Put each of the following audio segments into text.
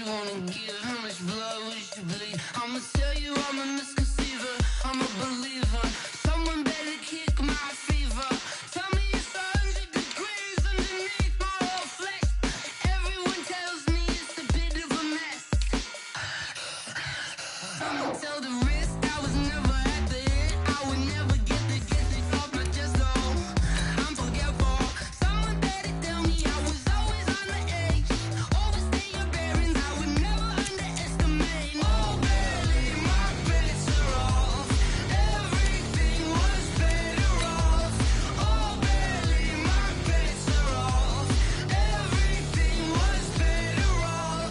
you wanna give? How much blood would you bleed? I'ma tell you I'm a misconceiver, I'm a believer. Someone better kick my fever. Tell me it's 100 degrees underneath my whole flesh. Everyone tells me it's a bit of a mess. I'ma tell the risk I was never at the hit. I would never get it off my chest though. I'm forgetful. Someone better tell me I was always on the edge. Overstay your bearings, I would never underestimate. Oh, barely, my bets are off. Everything was better off. Oh, barely, my bets are off. Everything was better off.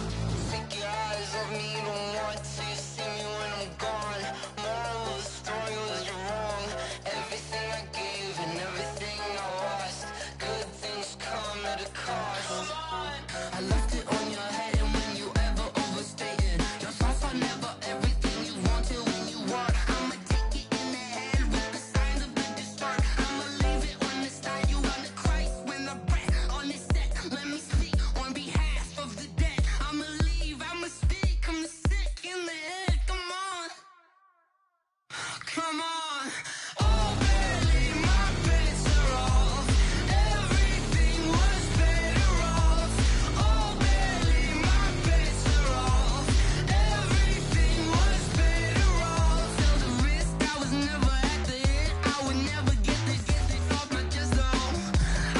Take your eyes off me, you don't want to see me when I'm gone. Moral of the story was you're wrong. Everything I gave and everything I lost. Good things come at a cost. I left it on your head, and when you ever overstated, your thoughts are never everything you wanted when you want. I'ma take it in the head with the signs of the destroyed. I'ma leave it on the side. You on the Christ when the breath on this set. Let me speak on behalf of the dead. I'ma leave, I'ma speak. I'm the sick in the head. Come on, come on. Oh, barely, my bets are off. Everything was better off. Oh, barely, my bets are off. Everything was better off. Tell the risk I was never at the hit. I would never get it off my chest though.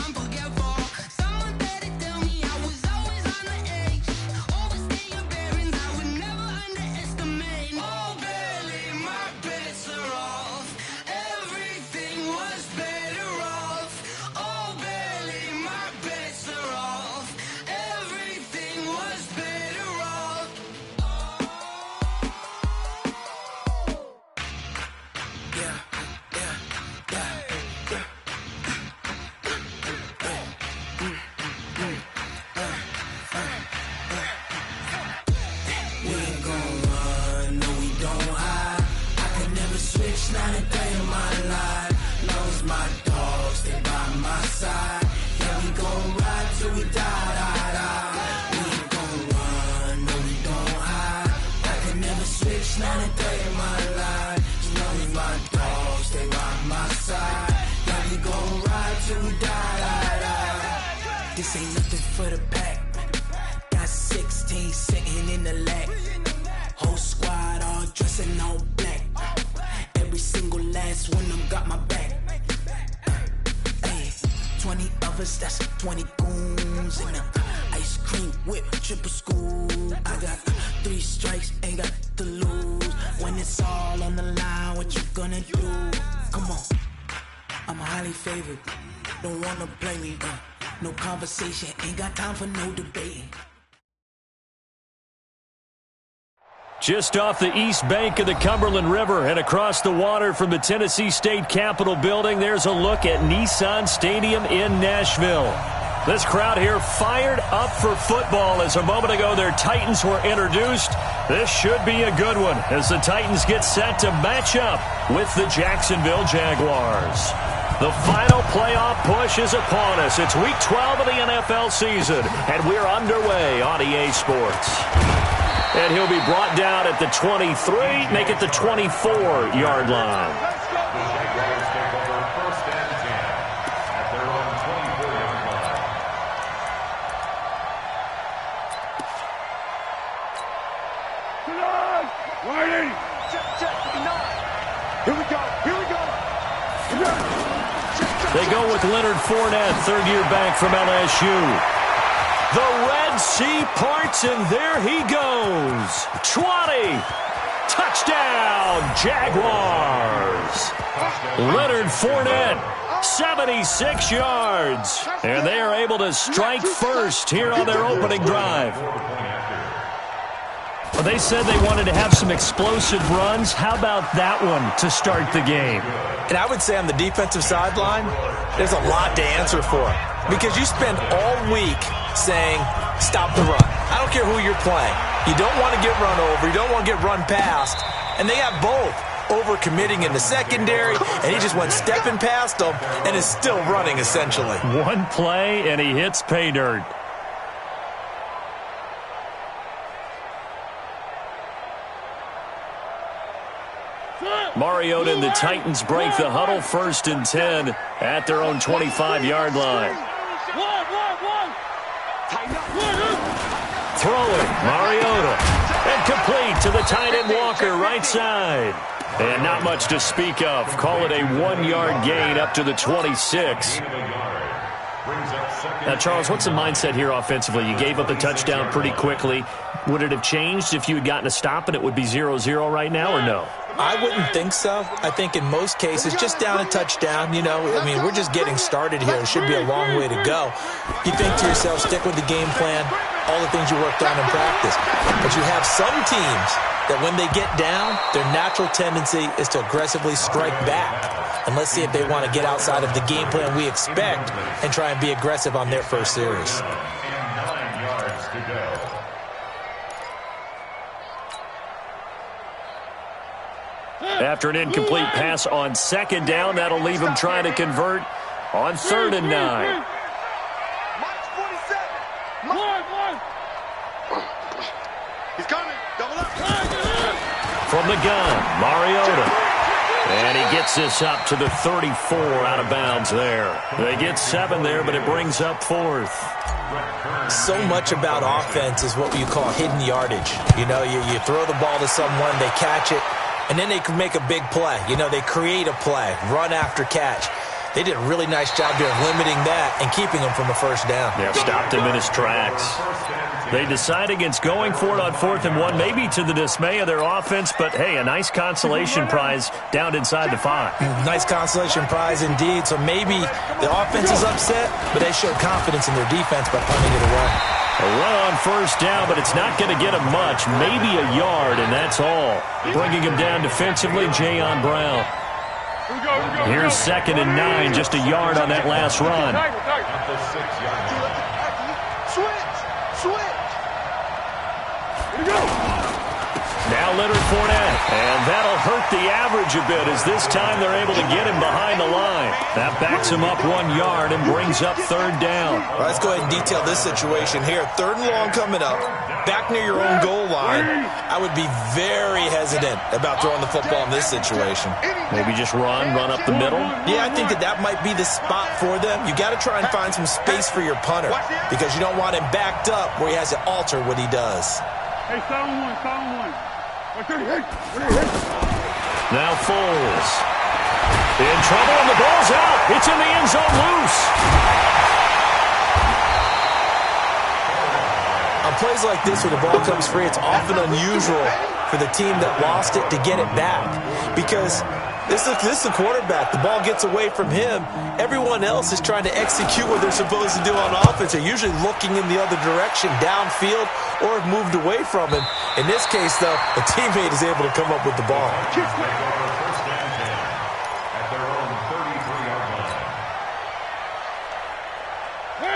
I'm forgetful. Someone better tell me I was always on the edge. Overstay your bearings, I would never underestimate. Oh, barely, my bets are off. Everything was better off. Oh, barely, my bets are off. Everything was better off. We ain't gon' run, no we don't hide. I could never switch, not a day in my life. Long as my dogs stay by my side. Yeah, we gon' ride till we die. We ain't gon' run, no we don't hide. I could never switch, not a day in my life. As long as my dogs stay by my side. Yeah, we gon' ride till we die. This ain't nothing for the pack. Got 16 sitting in the lap. Whole squad all dressing all black. Every single last one of them got my back. Hey, 20 of us, that's 20 goons. And a ice cream whip, triple scoop. I got 3 strikes, ain't got to lose. When it's all on the line, what you gonna do? Come on, I'm highly favored. Don't wanna play me, no conversation, ain't got time for no debating. Just off the east bank of the Cumberland River and across the water from the Tennessee State Capitol building, there's a look at Nissan Stadium in Nashville. This crowd here fired up for football as a moment ago their Titans were introduced. This should be a good one as the Titans get set to match up with the Jacksonville Jaguars. The final playoff push is upon us. It's week 12 of the NFL season, and we're underway on EA Sports. And he'll be brought down at the 23, make it the 24-yard line. Here we go. They go with Leonard Fournette, third-year back from LSU. The Red Sea parts, and there he goes. 20. Touchdown, Jaguars. Leonard Fournette, 76 yards. And they are able to strike first here on their opening drive. Well, they said they wanted to have some explosive runs. How about that one to start the game? And I would say on the defensive sideline, there's a lot to answer for. Because you spend all week saying, stop the run. I don't care who you're playing. You don't want to get run over. You don't want to get run past. And they got both. Over-committing in the secondary, and he just went stepping past them and is still running, essentially. One play, and he hits pay dirt. Mariota and the Titans break the huddle, 1st and 10 at their own 25-yard line. Throwing, Mariota. And complete to the tight end Walker, right side. And not much to speak of. Call it a 1-yard gain up to the 26. Now, Charles, what's the mindset here offensively? You gave up the touchdown pretty quickly. Would it have changed if you had gotten a stop and it would be 0-0 right now, or no? I wouldn't think so. I think in most cases, just down a touchdown, we're just getting started here. It should be a long way to go. You think to yourself, stick with the game plan, all the things you worked on in practice. But you have some teams that when they get down, their natural tendency is to aggressively strike back. And let's see if they want to get outside of the game plan we expect and try and be aggressive on their first series. After an incomplete pass on 2nd down, that'll leave him trying to convert on 3rd and 9. He's coming. Double up. From the gun, Mariota. And he gets this up to the 34 out of bounds there. They get 7 there, but it brings up 4th. So much about offense is what you call hidden yardage. You throw the ball to someone, they catch it, and then they can make a big play. They create a play, run after catch. They did a really nice job there of limiting that and keeping him from a 1st down. Yeah, stopped him in his tracks. They decide against going for it on 4th and 1, maybe to the dismay of their offense, but hey, a nice consolation prize down inside the 5. Nice consolation prize indeed. So maybe the offense is upset, but they showed confidence in their defense by punting it away. A run on 1st down, but it's not going to get him much, maybe a yard, and that's all. Bringing him down defensively, Jayon Brown. Here's 2nd and 9, just a yard on that last run. Now Leonard Fournette, and that'll hurt the average a bit as this time they're able to get him behind the line. That backs him up 1 yard and brings up 3rd down. All right, let's go ahead and detail this situation here. 3rd and long coming up, back near your own goal line. I would be very hesitant about throwing the football in this situation. Maybe just run up the middle? Yeah, I think that might be the spot for them. You got to try and find some space for your punter because you don't want him backed up where he has to alter what he does. Hey, silent one. Now Foles. In trouble, and the ball's out. It's in the end zone loose. On plays like this where the ball comes free, it's often unusual for the team that lost it to get it back because this is the quarterback. The ball gets away from him. Everyone else is trying to execute what they're supposed to do on offense. They're usually looking in the other direction, downfield, or have moved away from him. In this case, though, a teammate is able to come up with the ball.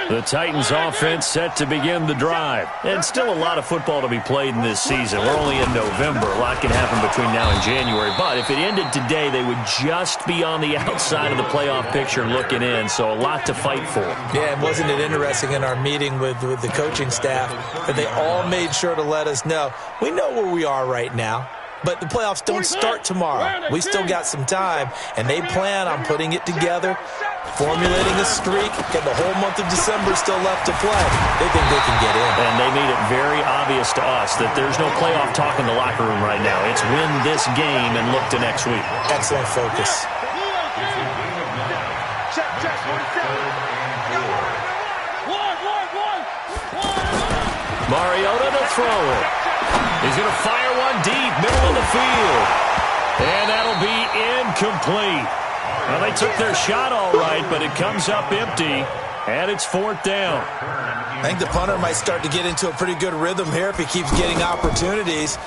The Titans offense set to begin the drive. And still a lot of football to be played in this season. We're only in November. A lot can happen between now and January. But if it ended today, they would just be on the outside of the playoff picture looking in. So a lot to fight for. Yeah, and wasn't it interesting in our meeting with the coaching staff that they all made sure to let us know, we know where we are right now. But the playoffs don't start tomorrow. We still got some time, and they plan on putting it together, formulating a streak, get the whole month of December still left to play. They think they can get in. And they made it very obvious to us that there's no playoff talk in the locker room right now. It's win this game and look to next week. Excellent focus. Mariota to throw it. He's going to fire one deep, middle of the field. And that'll be incomplete. Well, they took their shot all right, but it comes up empty, and it's 4th down. I think the punter might start to get into a pretty good rhythm here if he keeps getting opportunities.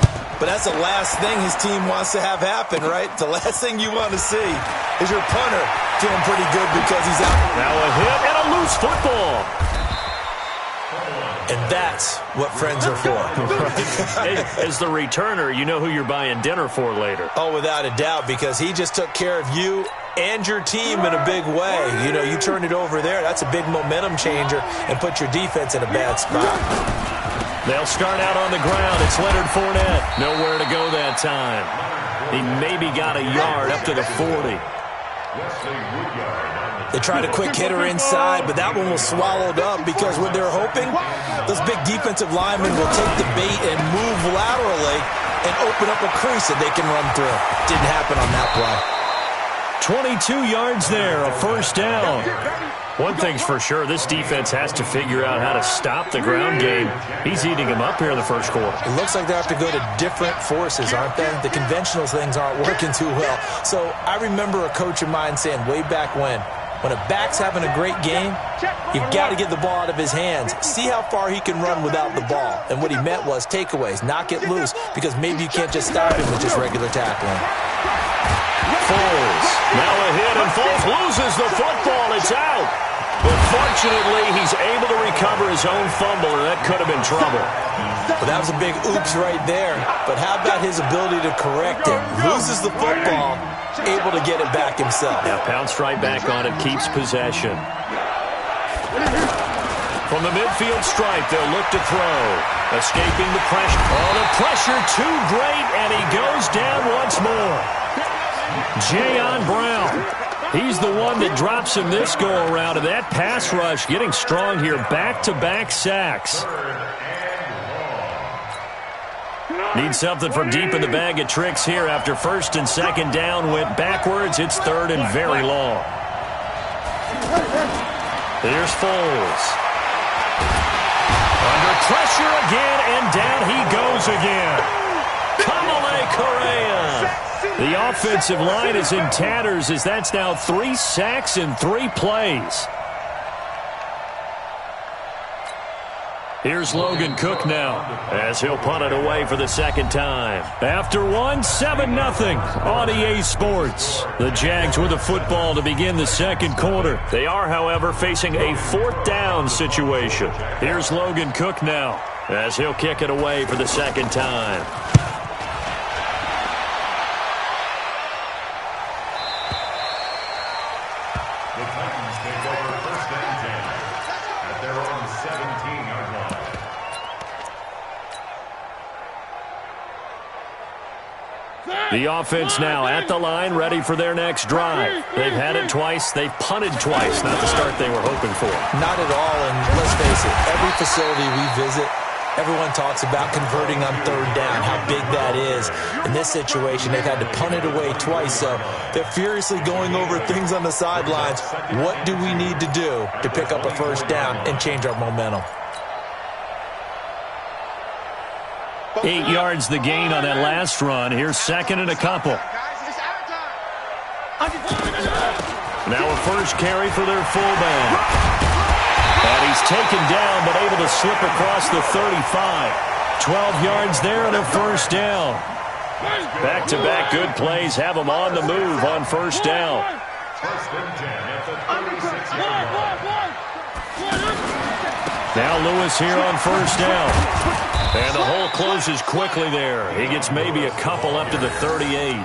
But that's the last thing his team wants to have happen, right? The last thing you want to see is your punter feeling pretty good because he's out. Now a hit and a loose football. And that's what friends are for. As the returner, you know who you're buying dinner for later. Oh, without a doubt, because he just took care of you and your team in a big way. You know, you turned it over there. That's a big momentum changer and put your defense in a bad spot. They'll start out on the ground. It's Leonard Fournette. Nowhere to go that time. He maybe got a yard up to the 40. They tried a quick hitter inside, but that one was swallowed up because what they're hoping, those big defensive linemen will take the bait and move laterally and open up a crease that they can run through. Didn't happen on that play. 22 yards there, a first down. One thing's for sure, this defense has to figure out how to stop the ground game. He's eating him up here in the first quarter. It looks like they have to go to different forces, aren't they? The conventional things aren't working too well. So I remember a coach of mine saying way back when a back's having a great game, you've got to get the ball out of his hands. See how far he can run without the ball. And what he meant was takeaways, knock it loose, because maybe you can't just stop him with just regular tackling. Foles. Now a hit, and Foles loses the football. It's out. But fortunately, he's able to recover his own fumble, and that could have been trouble. Well, that was a big oops right there. But how about his ability to correct it? Loses the football, able to get it back himself. Yeah, pounced right back on it, keeps possession. From the midfield stripe, they'll look to throw. Escaping the pressure. Oh, the pressure too great, and he goes down once more. Jayon Brown. He's the one that drops him this go-around, and that pass rush getting strong here. Back-to-back sacks. Need something from deep in the bag of tricks here after first and second down went backwards. It's third and very long. Here's Foles. Under pressure again, and down he goes again. Kamale Correa. The offensive line is in tatters as that's now 3 sacks in 3 plays. Here's Logan Cook now as he'll punt it away for the second time. After one, 7-0 on EA Sports. The Jags with the football to begin the second quarter. They are, however, facing a 4th down situation. Here's Logan Cook now as he'll kick it away for the second time. The offense now at the line, ready for their next drive. They've had it twice. They've punted twice. Not the start they were hoping for. Not at all, and let's face it, every facility we visit, everyone talks about converting on third down, how big that is. In this situation, they've had to punt it away twice, so they're furiously going over things on the sidelines. What do we need to do to pick up a first down and change our momentum? 8 yards the gain on that last run. Here's second and a couple. Now a first carry for their fullback. And he's taken down but able to slip across the 35. 12 yards there and a first down. Back-to-back good plays have them on the move on first down. Now Lewis here on first down. And the hole closes quickly there. He gets maybe a couple up to the 38.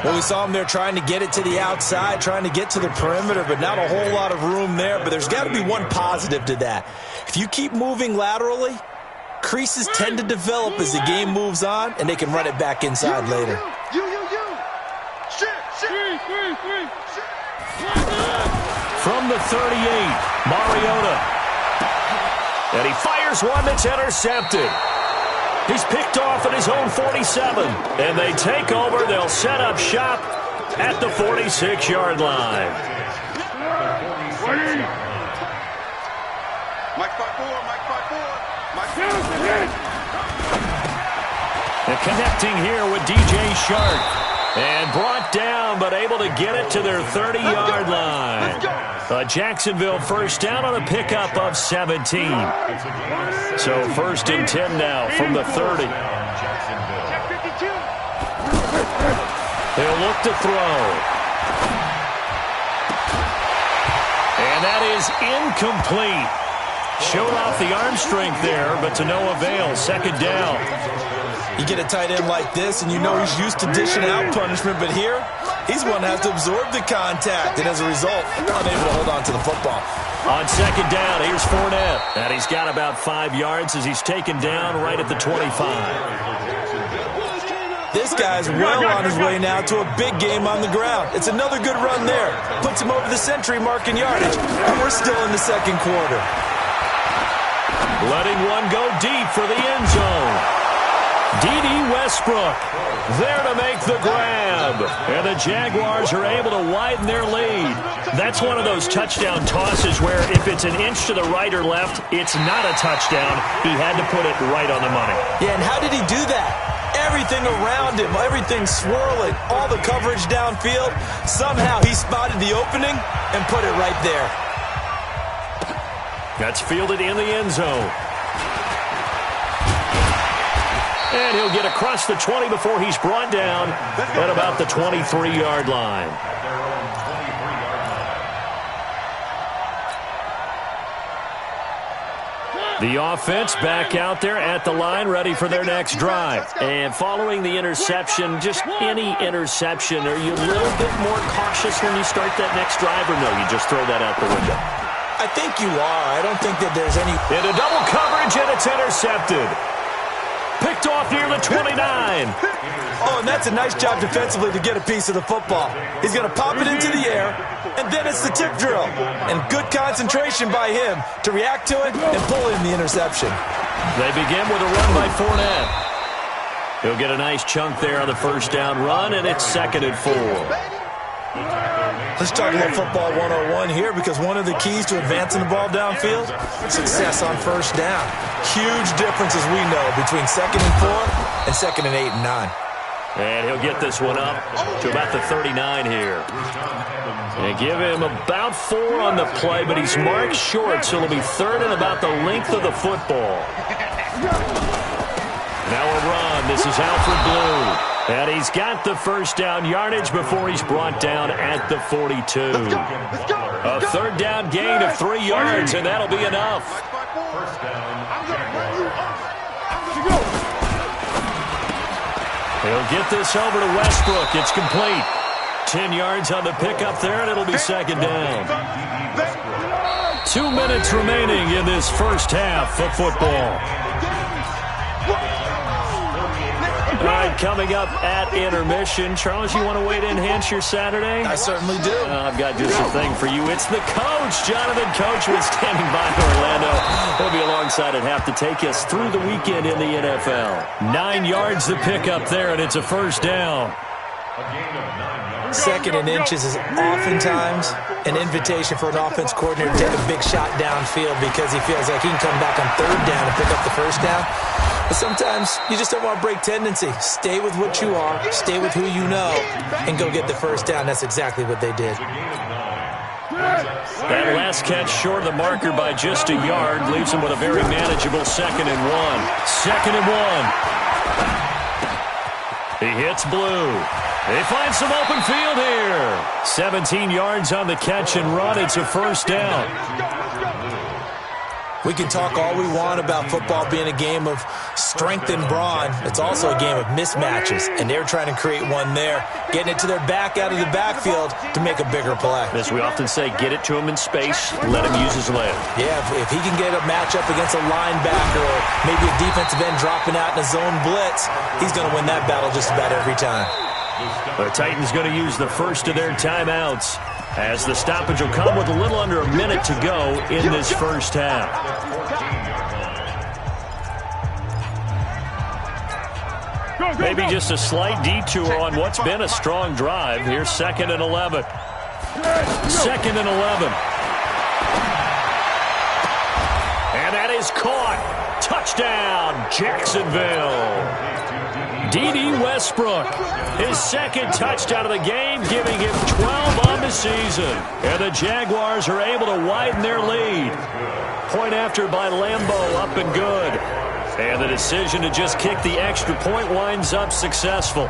Well, we saw him there trying to get it to the outside, trying to get to the perimeter, but not a whole lot of room there. But there's got to be one positive to that. If you keep moving laterally, creases tend to develop as the game moves on, and they can run it back inside later. From the 38, Mariota. And he fires one that's intercepted. He's picked off at his own 47. And they take over. They'll set up shop at the 46-yard line. Mike 5-4, Mike 5-4, Mike 5-4. And connecting here with DJ Shark. And brought down, but able to get it to their 30-yard line. A Jacksonville first down on a pickup of 17. So first and 10 now from the 30. He'll look to throw. And that is incomplete. Showed off the arm strength there, but to no avail. Second down. You get a tight end like this, and you know he's used to dishing out punishment, but here, he's one that has to absorb the contact, and as a result, unable to hold on to the football. On second down, here's Fournette. And he's got about 5 yards as he's taken down right at the 25. This guy's well on his way now to a big game on the ground. It's another good run there. Puts him over the century mark in yardage. And we're still in the second quarter. Letting one go deep for the end zone. D.D. Westbrook there to make the grab. And the Jaguars are able to widen their lead. That's one of those touchdown tosses where if it's an inch to the right or left, it's not a touchdown. He had to put it right on the money. Yeah, and how did he do that? Everything around him, everything swirling, all the coverage downfield. Somehow he spotted the opening and put it right there. That's fielded in the end zone. And he'll get across the 20 before he's brought down at about the 23-yard line. The offense back out there at the line, ready for their next drive. And following the interception, just any interception, are you a little bit more cautious when you start that next drive, or no, you just throw that out the window? I think you are. I don't think that there's any... Into double coverage, and it's intercepted. Picked off near the 29. Oh, and that's a nice job defensively to get a piece of the football. He's going to pop it into the air, and then it's the tip drill. And good concentration by him to react to it and pull in the interception. They begin with a run by Fournette. He'll get a nice chunk there on the first down run, and it's 2nd and 4. Let's talk about football 101 here, because one of the keys to advancing the ball downfield, success on first down. Huge difference, as we know, between 2nd and 4 and 2nd and 8 and 9. And he'll get this one up to about the 39 here. And give him about 4 on the play, but he's marked short, so it'll be 3rd and about the length of the football. Now a run. This is Alfred Blue. And he's got the first down yardage before he's brought down at the 42. A 3rd down gain of 3 yards, and that'll be enough. He'll get this over to Westbrook. It's complete. 10 yards on the pickup there, and it'll be 2nd down. 2 minutes remaining in this first half of football. All right, coming up at intermission. Charles, you want to wait to enhance your Saturday? I certainly do. I've got just a thing for you. It's the coach, Jonathan Coachman, standing by in Orlando. He'll be alongside at half to take us through the weekend in the NFL. 9 yards to pick up there, and it's a first down. 2nd and inches is oftentimes an invitation for an offense coordinator to take a big shot downfield because he feels like he can come back on 3rd down and pick up the first down. But sometimes you just don't want to break tendency. Stay with what you are, stay with who you know, and go get the first down. That's exactly what they did. That last catch short of the marker by just a yard leaves him with a very manageable 2nd and 1. 2nd and 1. He hits Blue. They find some open field here. 17 yards on the catch and run. It's a first down. We can talk all we want about football being a game of strength and brawn. It's also a game of mismatches, and they're trying to create one there, getting it to their back out of the backfield to make a bigger play. As we often say, get it to him in space, let him use his leg. Yeah, if he can get a matchup against a linebacker or maybe a defensive end dropping out in a zone blitz, he's going to win that battle just about every time. The Titans going to use the first of their timeouts, as the stoppage will come with a little under a minute to go in this first half. Maybe just a slight detour on what's been a strong drive. Here's 2nd and 11. 2nd and 11. And that is caught. Touchdown, Jacksonville. D.D. Westbrook, his 2nd touchdown of the game, giving him 12 on the season. And the Jaguars are able to widen their lead. Point after by Lambeau, up and good. And the decision to just kick the extra point winds up successful.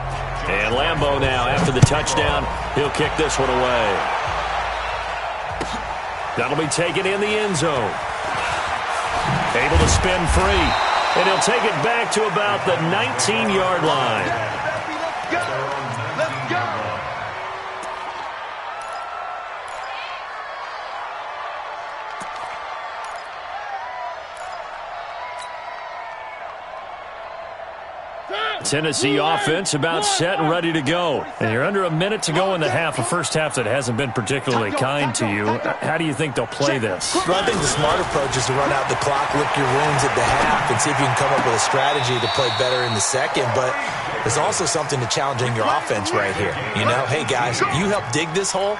And Lambeau now, after the touchdown, he'll kick this one away. That'll be taken in the end zone. Able to spin free. And he'll take it back to about the 19-yard line. Let's go! Let's go! Tennessee offense about set and ready to go. And you're under a minute to go in the half, a first half that hasn't been particularly kind to you. How do you think they'll play this? Well, I think the smart approach is to run out the clock, lick your wounds at the half, and see if you can come up with a strategy to play better in the second. But there's also something to challenging your offense right here. You know, hey, guys, you help dig this hole.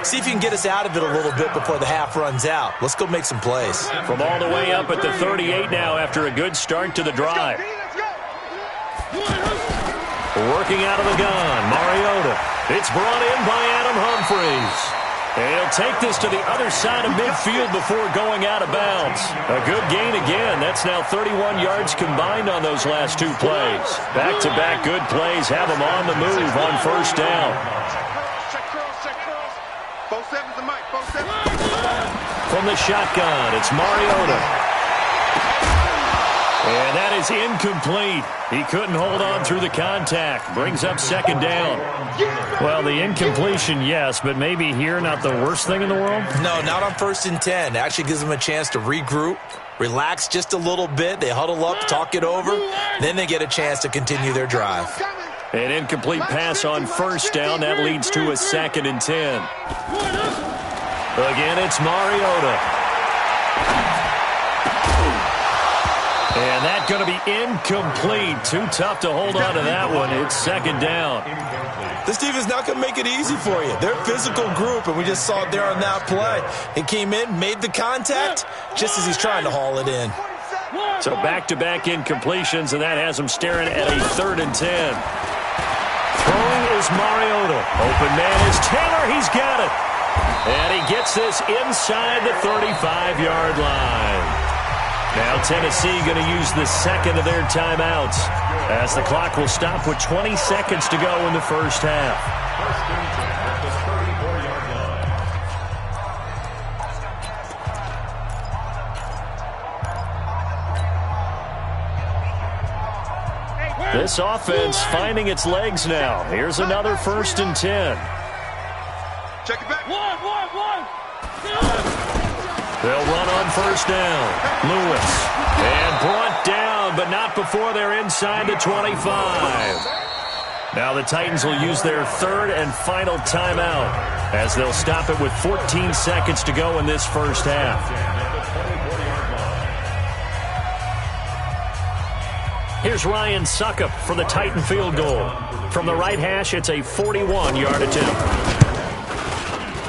See if you can get us out of it a little bit before the half runs out. Let's go make some plays. From all the way up at the 38 now after a good start to the drive. Working out of the gun, Mariota. It's brought in by Adam Humphries. And he'll take this to the other side of midfield before going out of bounds. A good gain again. That's now 31 yards combined on those last two plays. Back-to-back good plays have them on the move on first down. From the shotgun, it's Mariota. And that is incomplete. He couldn't hold on through the contact. Brings up second down. Well, the incompletion, yes, but maybe here not the worst thing in the world? No, not on 1st and 10. Actually gives them a chance to regroup, relax just a little bit. They huddle up, talk it over. Then they get a chance to continue their drive. An incomplete pass on first down. That leads to a 2nd and 10. Again, it's Mariota. And that's going to be incomplete. Too tough to hold on to that one. It's second down. This team is not going to make it easy for you. They're a physical group, and we just saw it there on that play. He came in, made the contact, just as he's trying to haul it in. So back-to-back incompletions, and that has him staring at a 3rd and 10. Throwing is Mariota. Open man is Taylor. He's got it. And he gets this inside the 35-yard line. Now Tennessee going to use the second of their timeouts as the clock will stop with 20 seconds to go in the first half. This offense finding its legs now. Here's another 1st and 10. Check it back. One. They'll run on first down. Lewis. And brought down, but not before they're inside the 25. Now the Titans will use their 3rd and final timeout as they'll stop it with 14 seconds to go in this first half. Here's Ryan Suckup for the Titan field goal. From the right hash, it's a 41-yard attempt.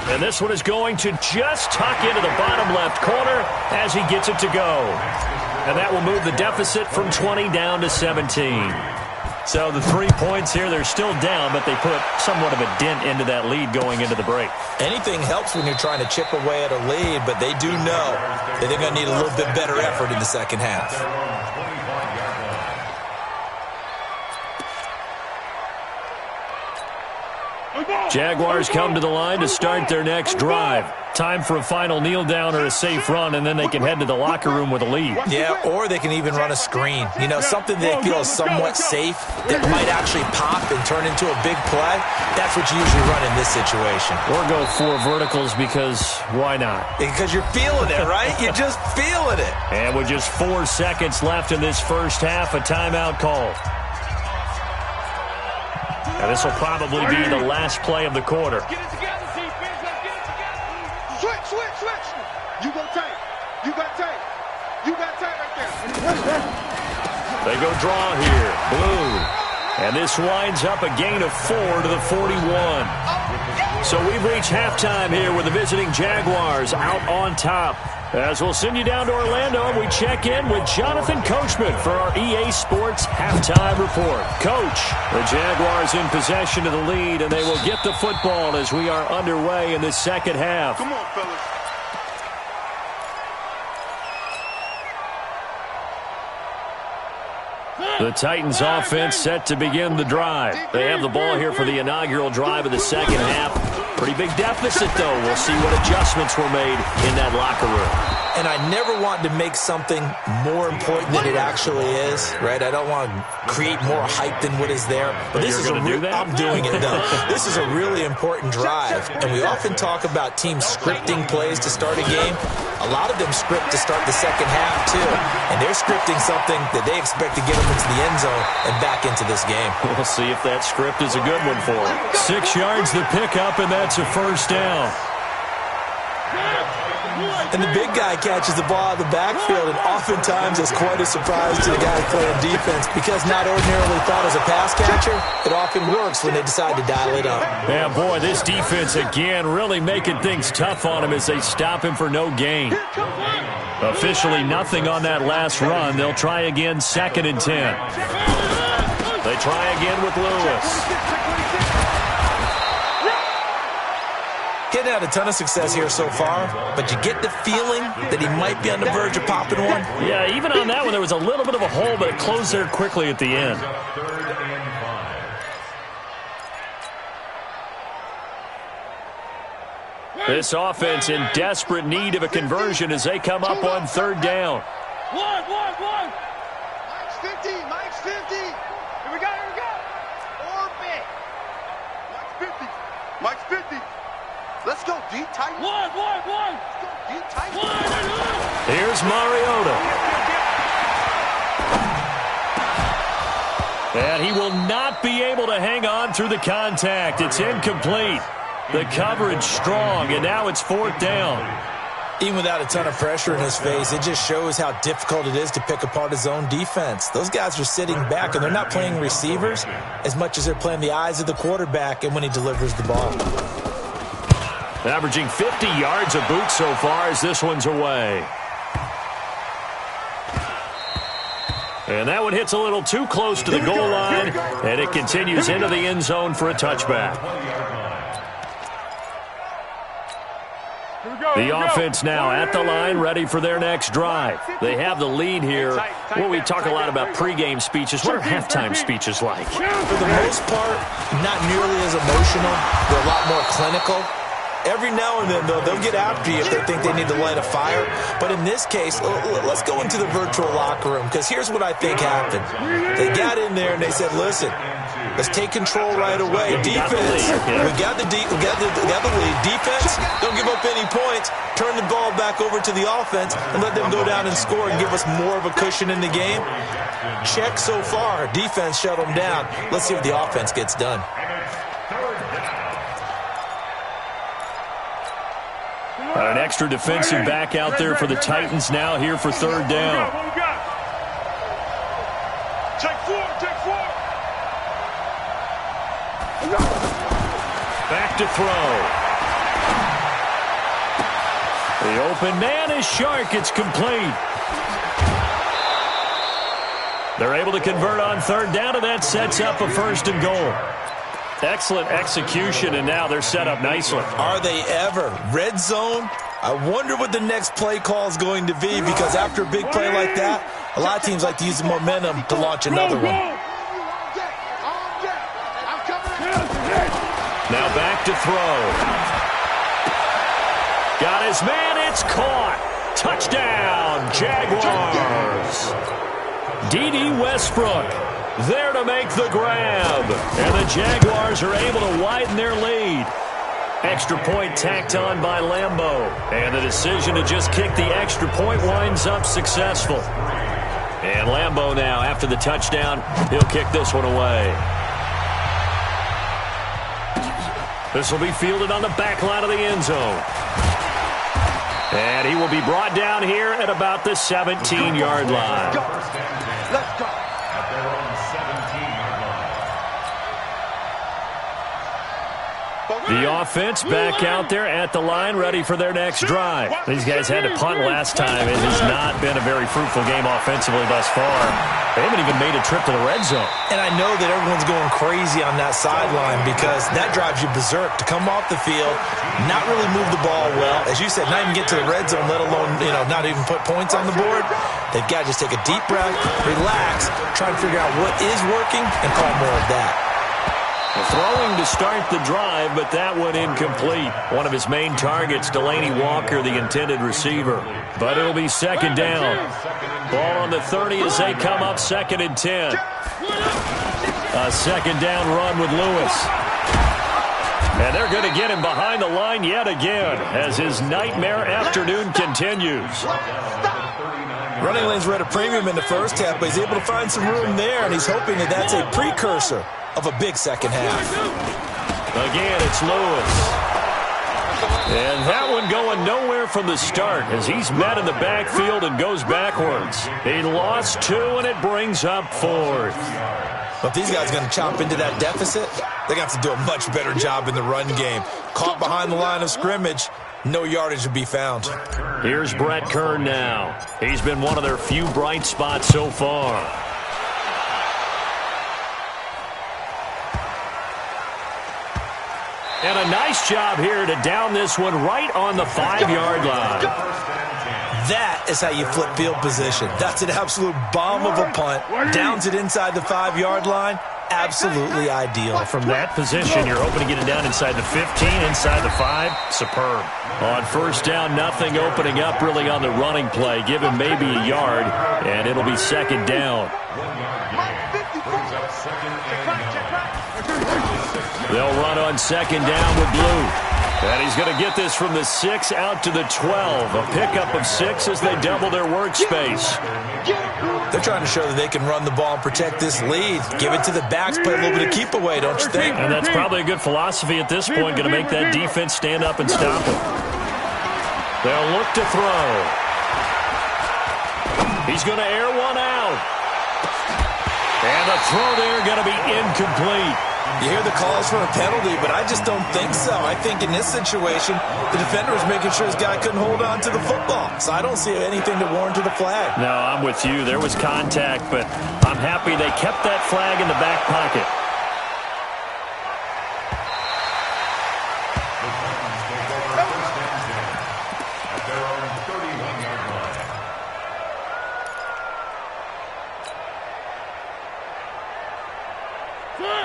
And this one is going to just tuck into the bottom left corner as he gets it to go. And that will move the deficit from 20 down to 17. So the 3 points here, they're still down, but they put somewhat of a dent into that lead going into the break. Anything helps when you're trying to chip away at a lead, but they do know that they're going to need a little bit better effort in the second half. Jaguars come to the line to start their next drive. Time for a final kneel down or a safe run, and then they can head to the locker room with a lead. Yeah, or they can even run a screen. You know, something they feel is somewhat safe that might actually pop and turn into a big play. That's what you usually run in this situation. Or go 4 verticals because why not? Because you're feeling it, right? You're just feeling it. And with just 4 seconds left in this first half, a timeout call. And this will probably be the last play of the quarter. Get it together, defense. Let's get it together. Switch. You go tight. You got tight right there. They go draw here. Blue. And this winds up a gain of 4 to the 41. So we've reached halftime here with the visiting Jaguars out on top. As we'll send you down to Orlando, and we check in with Jonathan Coachman for our EA Sports Halftime Report. Coach, the Jaguars in possession of the lead, and they will get the football as we are underway in the second half. Come on, fellas. The Titans offense set to begin the drive. They have the ball here for the inaugural drive of the second half. Pretty big deficit, though. We'll see what adjustments were made in that locker room. And I never want to make something more important than it actually is, right? I don't want to create more hype than what is there. But this is I'm doing it, though. This is a really important drive. And we often talk about teams scripting plays to start a game. A lot of them script to start the second half, too. And they're scripting something that they expect to get them into the end zone and back into this game. We'll see if that script is a good one for them. 6 yards the pickup, and that's a first down. And the big guy catches the ball out of the backfield, and oftentimes it's quite a surprise to the guys playing defense because not ordinarily thought as a pass catcher, it often works when they decide to dial it up. Yeah, boy, this defense again really making things tough on him as they stop him for no gain. Officially nothing on that last run. They'll try again, 2nd and 10. They try again with Lewis. Getting had a ton of success here so far, but you get the feeling that he might be on the verge of popping one. Yeah, even on that one, there was a little bit of a hole, but it closed there quickly at the end. This offense in desperate need of a conversion as they come up on 3rd down. One. Mike's 50. Mike's 50. Here we go. Orbit. Mike's 50. Mike's 50. Let's go, D tight. One. Let's go, D tight. Here's Mariota. And he will not be able to hang on through the contact. It's incomplete. The coverage strong, and now it's 4th down. Even without a ton of pressure in his face, it just shows how difficult it is to pick apart his own defense. Those guys are sitting back, and they're not playing receivers as much as they're playing the eyes of the quarterback and when he delivers the ball. Averaging 50 yards a boot so far as this one's away. And that one hits a little too close to the goal line, and it continues into the end zone for a touchback. The offense now at the line, ready for their next drive. They have the lead here. Well, we talk a lot about pregame speeches. What are halftime speeches like? For the most part, not nearly as emotional. They're a lot more clinical. Every now and then, though, they'll get after you if they think they need to light a fire. But in this case, let's go into the virtual locker room, because here's what I think happened. They got in there and they said, listen, let's take control right away. Defense, we got the lead. Defense, don't give up any points. Turn the ball back over to the offense and let them go down and score and give us more of a cushion in the game. Check so far. Defense shut them down. Let's see if the offense gets done. An extra defensive back out there for the Titans now here for 3rd down. Take four. Back to throw. The open man is Shark. It's complete. They're able to convert on 3rd down, and that sets up a 1st and goal. Excellent execution, and now they're set up nicely. Are they ever? Red zone? I wonder what the next play call is going to be, because after a big play like that, a lot of teams like to use the momentum to launch another one. Now back to throw. Got his man. It's caught. Touchdown, Jaguars. D.D. Westbrook there to make the grab. And the Jaguars are able to widen their lead. Extra point tacked on by Lambeau. And the decision to just kick the extra point winds up successful. And Lambeau now, after the touchdown, he'll kick this one away. This will be fielded on the back line of the end zone. And he will be brought down here at about the 17-yard line. Let's go. The offense back out there at the line, ready for their next drive. These guys had to punt last time. It has not been a very fruitful game offensively thus far. They haven't even made a trip to the red zone. And I know that everyone's going crazy on that sideline because that drives you berserk to come off the field, not really move the ball well. As you said, not even get to the red zone, let alone, not even put points on the board. They've got to just take a deep breath, relax, try and figure out what is working, and call more of that. Throwing to start the drive, but that one incomplete. One of his main targets, Delaney Walker, the intended receiver. But it'll be second down. Ball on the 30 as they come up, 2nd and 10. A second down run with Lewis. And they're going to get him behind the line yet again as his nightmare afternoon continues. Running lanes were at a premium in the first half, but he's able to find some room there, and he's hoping that that's a precursor of a big second half. Again, it's Lewis. And that one going nowhere from the start as he's met in the backfield and goes backwards. He lost 2, and it brings up 4th. But these guys are going to chop into that deficit. They're going to have to do a much better job in the run game. Caught behind the line of scrimmage, no yardage to be found. Here's Brett Kern now. He's been one of their few bright spots so far. And a nice job here to down this one right on the 5-yard line. That is how you flip field position. That's an absolute bomb of a punt. Downs it inside the 5-yard line. Absolutely ideal. From that position, you're hoping to get it down inside the 15, inside the 5. Superb. On first down, nothing opening up really on the running play. Give him maybe a yard, and it'll be second down. They'll run on second down with Blue. And he's going to get this from the 6 out to the 12. A pickup of 6 as they double their workspace. They're trying to show that they can run the ball and protect this lead. Give it to the backs, play a little bit of keep away, don't you think? And that's probably a good philosophy at this point, going to make that defense stand up and stop it. They'll look to throw. He's going to air one out. And the throw there going to be incomplete. You hear the calls for a penalty, but I just don't think so. I think in this situation, the defender was making sure his guy couldn't hold on to the football. So I don't see anything to warrant to the flag. No, I'm with you. There was contact, but I'm happy they kept that flag in the back pocket.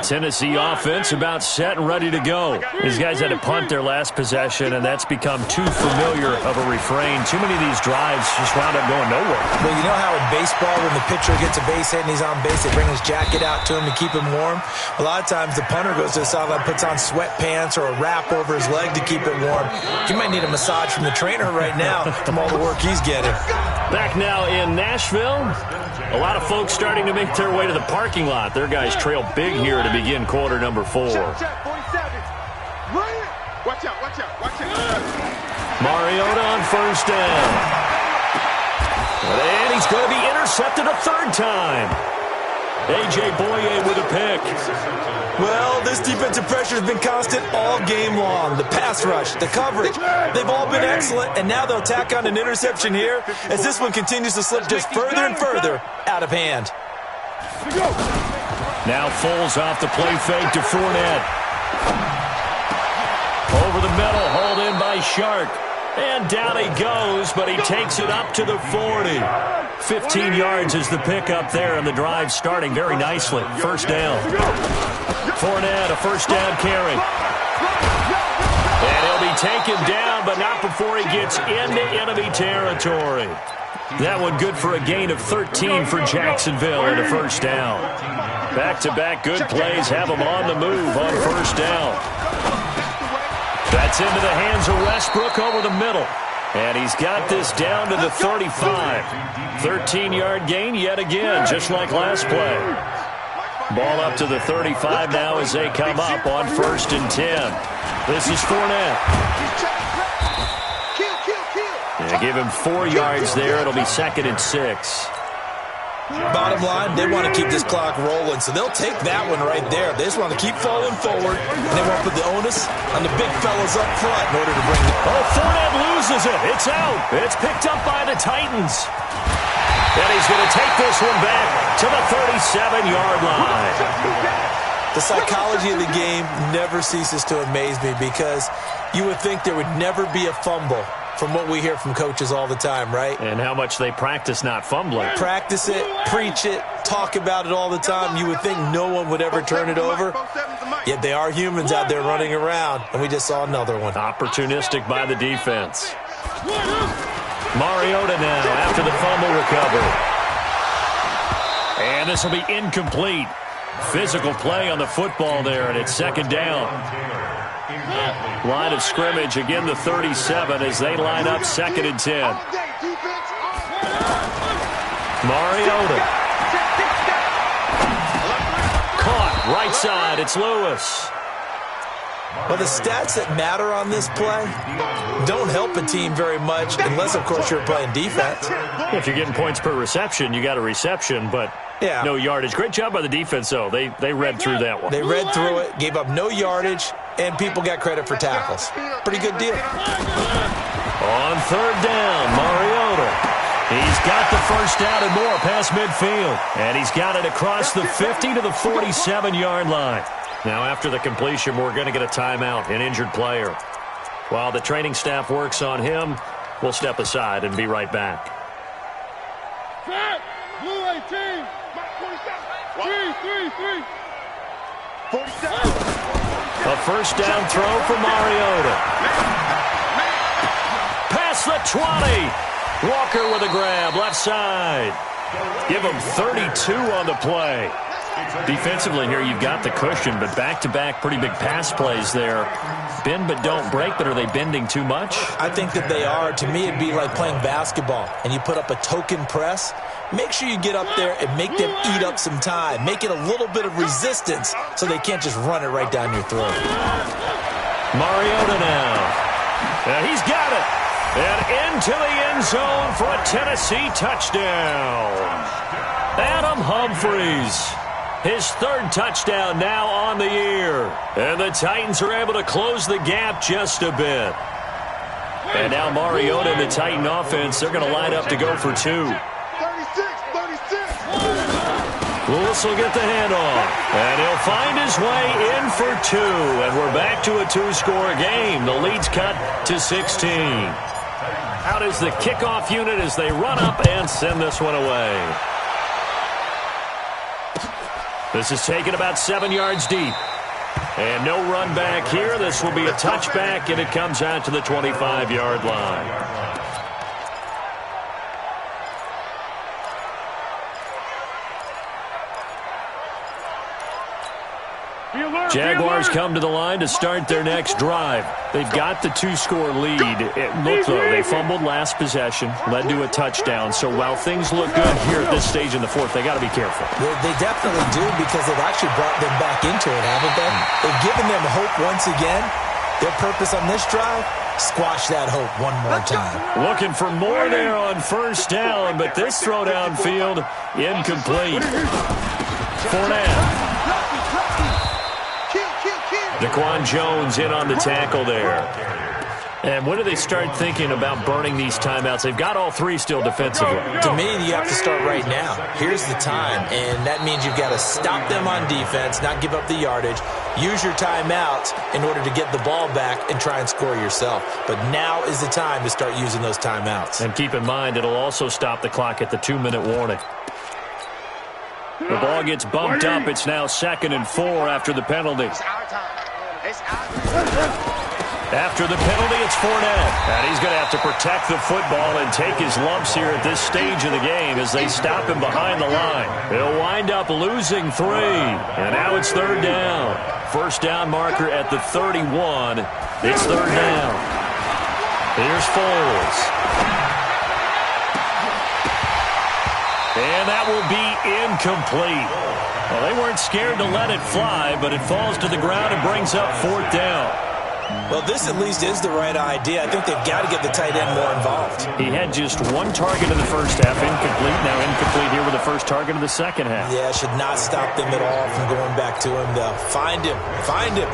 Tennessee offense about set and ready to go. These guys had to punt their last possession, and that's become too familiar of a refrain. Too many of these drives just wound up going nowhere. Well, you know how in baseball, when the pitcher gets a base hit and he's on base, they bring his jacket out to him to keep him warm? A lot of times the punter goes to the sideline, puts on sweatpants or a wrap over his leg to keep it warm. He might need a massage from the trainer right now from all the work he's getting. Back now in Nashville. A lot of folks starting to make their way to the parking lot. Their guys trail big here to begin quarter number 4. Watch out, watch out, watch out. Mariota on first down. And he's going to be intercepted a 3rd time. A.J. Boye with a pick. Well, this defensive pressure has been constant all game long. The pass rush, the coverage, they've all been excellent, and now they'll tack on an interception here as this one continues to slip just further and further out of hand. Now Foles off the play fake to Fournette. Over the middle, hauled in by Shark. And down he goes, but he takes it up to the 40. 15 yards is the pickup there, and the drive starting very nicely. First down. Fournette, a first down carry. And he'll be taken down, but not before he gets into enemy territory. That one good for a gain of 13 for Jacksonville and a first down. Back-to-back good plays have him on the move on first down. That's into the hands of Westbrook over the middle. And he's got this down to the 35. 13-yard gain yet again, just like last play. Ball up to the 35 now as they come up on 1st and 10. This is Fournette. They give him 4 yards there. It'll be 2nd and 6. Bottom line, they want to keep this clock rolling, so they'll take that one right there. They just want to keep falling forward, and they won't put the onus on the big fellas up front in order to bring it. Oh, Fournette loses it. It's out. It's picked up by the Titans. And he's going to take this one back to the 37-yard line. The psychology of the game never ceases to amaze me because you would think there would never be a fumble from what we hear from coaches all the time, right? And how much they practice not fumbling. Practice it, preach it, talk about it all the time. You would think no one would ever turn it over. Yet they are humans out there running around, and we just saw another one. Opportunistic by the defense. Mariota now after the fumble recovery. And this will be incomplete. Physical play on the football there, and it's second down. Line of scrimmage, again the 37 as they line up second and 10. Mariota. Caught, right side, it's Lewis. Well, the stats that matter on this play don't help a team very much unless, of course, you're playing defense. If you're getting points per reception, you got a reception, but no yardage. Great job by the defense, though. They read through that one. They read through it, gave up no yardage, and people got credit for tackles. Pretty good deal. On third down, Mariota. He's got the first down and more past midfield. And he's got it across the 50 to the 47-yard line. Now, after the completion, we're going to get a timeout, an injured player. While the training staff works on him, we'll step aside and be right back. Blue 18. 47. A first down throw for Mariota. Past the 20. Walker with a grab, left side. Give him 32 on the play. Defensively here, you've got the cushion, but back-to-back pretty big pass plays there. Bend but don't break, but are they bending too much? I think that they are. To me, it'd be like playing basketball, and you put up a token press. Make sure you get up there and make them eat up some time. Make it a little bit of resistance so they can't just run it right down your throat. Mariota now. And he's got it. And into the end zone for a Tennessee touchdown. Adam Humphries. His third touchdown now on the year. And the Titans are able to close the gap just a bit. And now Mariota and the Titan offense, they're going to line up to go for two. 36. Lewis will get the handoff. And he'll find his way in for two. And we're back to a two-score game. The lead's cut to 16. Out is the kickoff unit as they run up and send this one away. This is taken about 7 yards deep. And no run back here. This will be a touchback, and it comes out to the 25-yard line. Jaguars come to the line to start their next drive. They've got the two-score lead. Look, though, they fumbled last possession, led to a touchdown. So while things look good here at this stage in the fourth, they got to be careful. They definitely do, because they've actually brought them back into it, haven't they? They've given them hope once again. Their purpose on this drive, squash that hope one more time. Looking for more there on first down, but this throw downfield incomplete. Fournette. Daquan Jones in on the tackle there. And when do they start thinking about burning these timeouts? They've got all three still defensively. To me, you have to start right now. Here's the time, and that means you've got to stop them on defense, not give up the yardage, use your timeouts in order to get the ball back and try and score yourself. But now is the time to start using those timeouts. And keep in mind, it'll also stop the clock at the 2-minute warning. The ball gets bumped up. It's now 2nd and 4 after the penalty. After the penalty, it's Fournette. And he's going to have to protect the football and take his lumps here at this stage of the game as they stop him behind the line. He'll wind up losing 3. And now it's 3rd down. First down marker at the 31. It's 3rd down. Here's Foles. And that will be incomplete. Well, they weren't scared to let it fly, but it falls to the ground and brings up 4th down. Well, this at least is the right idea. I think they've got to get the tight end more involved. He had just 1 target in the first half, incomplete. Now incomplete here with the first target of the second half. Yeah, should not stop them at all from going back to him. They'll find him. Find him.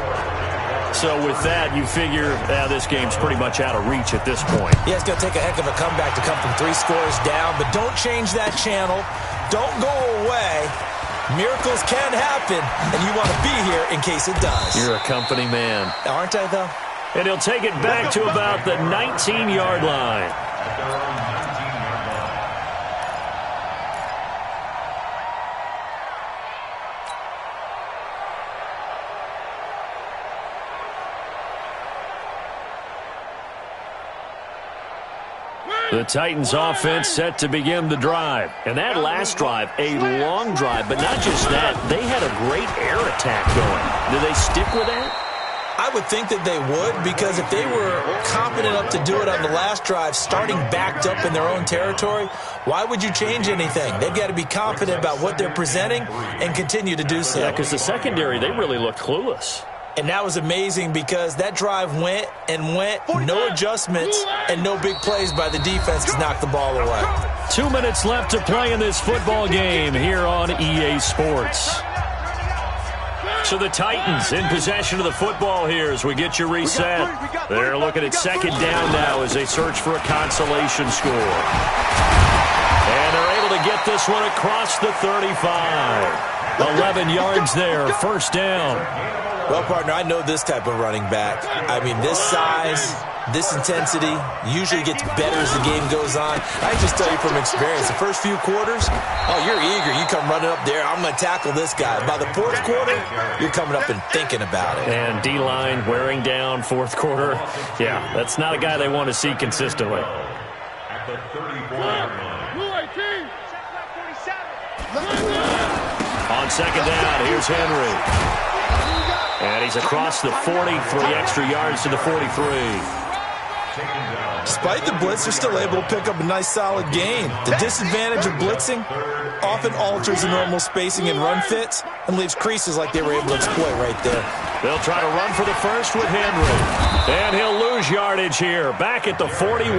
So with that, you figure this game's pretty much out of reach at this point. Yeah, it's going to take a heck of a comeback to come from 3 scores down, but don't change that channel. Don't go away. Miracles can happen, and you want to be here in case it does. You're a company man. Aren't I, though? And he'll take it back to about the 19-yard line. The Titans offense set to begin the drive. And that last drive, a long drive, but not just that, they had a great air attack going. Do they stick with that? I would think that they would, because if they were confident enough to do it on the last drive, starting backed up in their own territory, why would you change anything? They've got to be confident about what they're presenting and continue to do so. Yeah, because the secondary, they really looked clueless. And that was amazing because that drive went and went, no adjustments, and no big plays by the defense to knock the ball away. 2 minutes left to play in this football game here on EA Sports. So the Titans in possession of the football here as we get you reset. They're looking at second down now as they search for a consolation score. And they're able to get this one across the 35. 11 yards there, first down. Well, partner, I know this type of running back. I mean, this size, this intensity usually gets better as the game goes on. I can just tell you from experience, the first few quarters, oh, you're eager. You come running up there, I'm going to tackle this guy. By the fourth quarter, you're coming up and thinking about it. And D-line wearing down fourth quarter. Yeah, that's not a guy they want to see consistently. At the 34-yard line. On second down, here's Henry. And he's across the 40, 3 extra yards to the 43. Despite the blitz, they're still able to pick up a nice solid gain. The disadvantage of blitzing often alters the normal spacing and run fits and leaves creases like they were able to exploit right there. They'll try to run for the first with Henry. And he'll lose yardage here, back at the 41.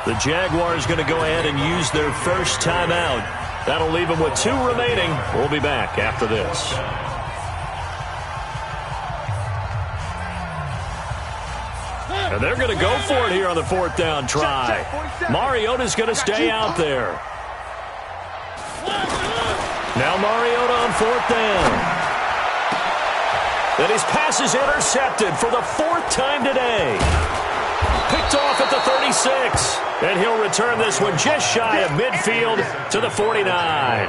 The Jaguars going to go ahead and use their first timeout. That'll leave them with 2 remaining. We'll be back after this. And they're going to go for it here on the fourth down try. Mariota's going to stay out there. Now Mariota on fourth down. And his pass is intercepted for the 4th time today. Picked off at the 36. And he'll return this one just shy of midfield to the 49.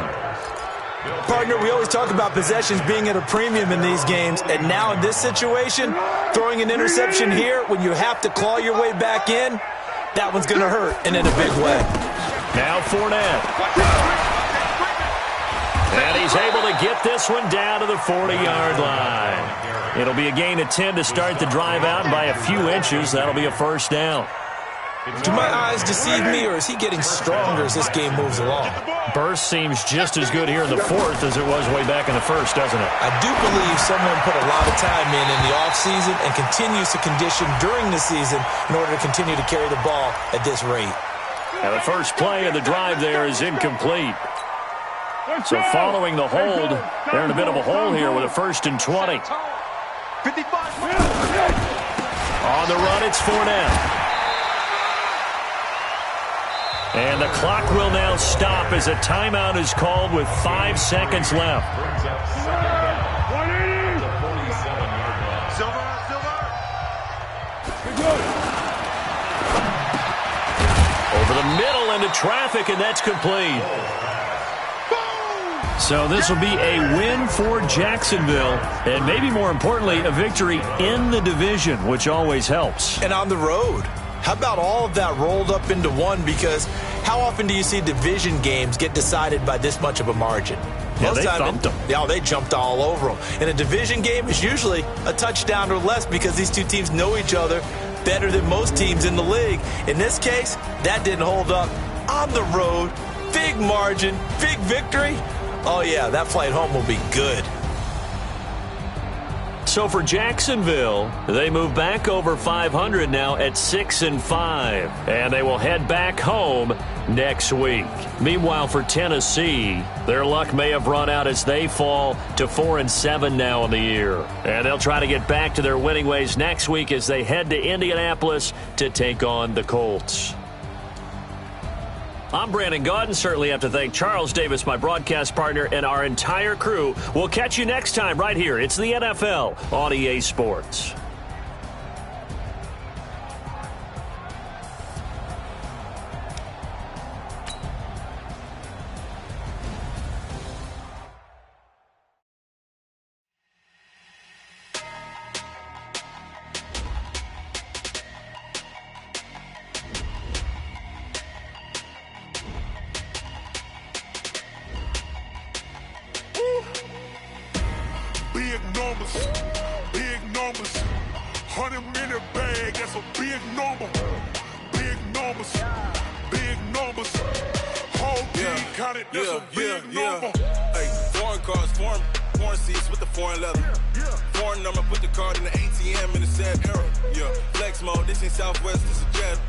Partner, we always talk about possessions being at a premium in these games, and now in this situation, throwing an interception here when you have to claw your way back in, that one's going to hurt, and in a big way. Now Fournette. And he's able to get this one down to the 40-yard line. It'll be a gain of 10 to start the drive out by a few inches. That'll be a first down. Do my eyes deceive me, or is he getting stronger as this game moves along? Burst seems just as good here in the 4th as it was way back in the 1st, doesn't it? I do believe someone put a lot of time in the offseason and continues to condition during the season in order to continue to carry the ball at this rate. Now the first play of the drive there is incomplete. So following the hold, they're in a bit of a hole here with a 1st and 20. 55. On the run, it's Fournette. And the clock will now stop as a timeout is called with 5 seconds left. Over the middle into traffic, and that's complete. So this will be a win for Jacksonville, and maybe more importantly, a victory in the division, which always helps. And on the road. How about all of that rolled up into one? Because how often do you see division games get decided by this much of a margin? Yeah, they thumped them. Yeah, they jumped all over them. And a division game is usually a touchdown or less because these two teams know each other better than most teams in the league. In this case, that didn't hold up. On the road, big margin, big victory. Oh, yeah, that flight home will be good. So for Jacksonville, they move back over 500 now at 6-5, and they will head back home next week. Meanwhile, for Tennessee, their luck may have run out as they fall to 4-7 now in the year, and they'll try to get back to their winning ways next week as they head to Indianapolis to take on the Colts. I'm Brandon Gaudin. Certainly have to thank Charles Davis, my broadcast partner, and our entire crew. We'll catch you next time right here. It's the NFL on EA Sports. big numbers, big numbers. 100-minute bag, that's a big number. Big numbers, big numbers. Whole team counted, that's a big number. Hey, foreign cars, foreign seats with the foreign leather. Foreign number, put the card in the ATM in the sad era. Yeah, flex mode, this ain't Southwest, this is jet.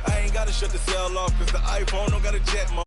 I ain't gotta shut the cell off, cause the iPhone don't got a jet mode.